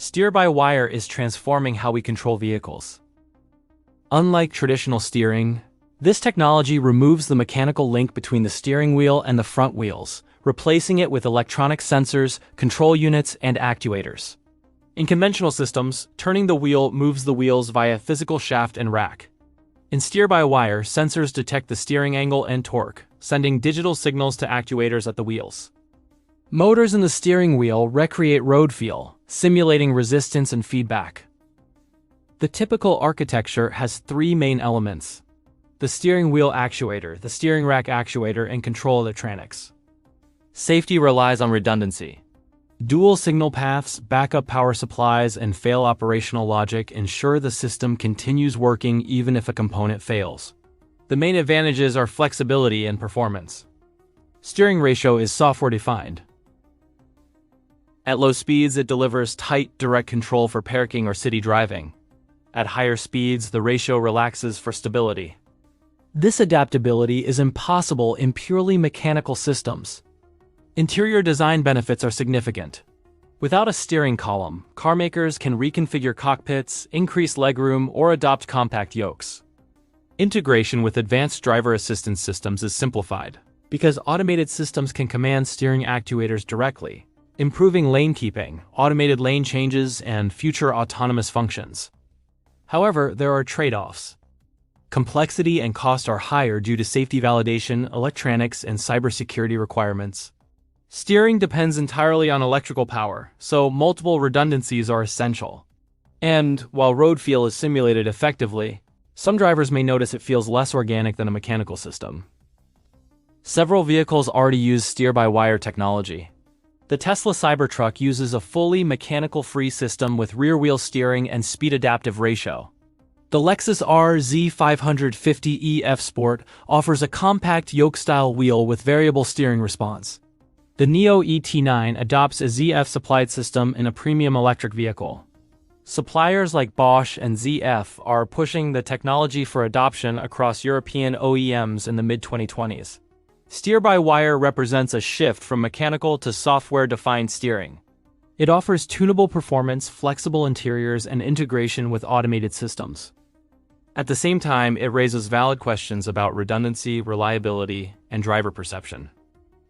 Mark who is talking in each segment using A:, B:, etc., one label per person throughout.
A: Steer-by-wire is transforming how we control vehicles. Unlike traditional steering, this technology removes the mechanical link between the steering wheel and the front wheels, replacing it with electronic sensors, control units, and actuators. In conventional systems, turning the wheel moves the wheels via physical shaft and rack. In steer-by-wire, sensors detect the steering angle and torque, sending digital signals to actuators at the wheels. Motors in the steering wheel recreate road feel, simulating resistance and feedback. The typical architecture has three main elements: the steering wheel actuator, the steering rack actuator, and control electronics. Safety relies on redundancy. Dual signal paths, backup power supplies, and fail operational logic ensure the system continues working even if a component fails. The main advantages are flexibility and performance. Steering ratio is software-defined. At low speeds, it delivers tight, direct control for parking or city driving. At higher speeds, the ratio relaxes for stability. This adaptability is impossible in purely mechanical systems. Interior design benefits are significant. Without a steering column, carmakers can reconfigure cockpits, increase legroom, or adopt compact yokes. Integration with advanced driver assistance systems is simplified, because automated systems can command steering actuators directly, improving lane keeping, automated lane changes, and future autonomous functions. However, there are trade-offs. Complexity and cost are higher due to safety validation, electronics, and cybersecurity requirements. Steering depends entirely on electrical power, so multiple redundancies are essential. And, while road feel is simulated effectively, some drivers may notice it feels less organic than a mechanical system. Several vehicles already use steer-by-wire technology. The Tesla Cybertruck uses a fully mechanical-free system with rear-wheel steering and speed-adaptive ratio. The Lexus RZ 550e F-Sport offers a compact yoke-style wheel with variable steering response. The NIO ET9 adopts a ZF-supplied system in a premium electric vehicle. Suppliers like Bosch and ZF are pushing the technology for adoption across European OEMs in the mid-2020s. Steer-by-wire represents a shift from mechanical to software-defined steering. It offers tunable performance, flexible interiors, and integration with automated systems. At the same time, it raises valid questions about redundancy, reliability, and driver perception.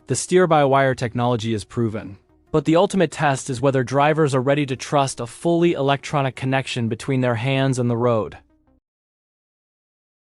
A: The steer-by-wire technology is proven, but the ultimate test is whether drivers are ready to trust a fully electronic connection between their hands and the road.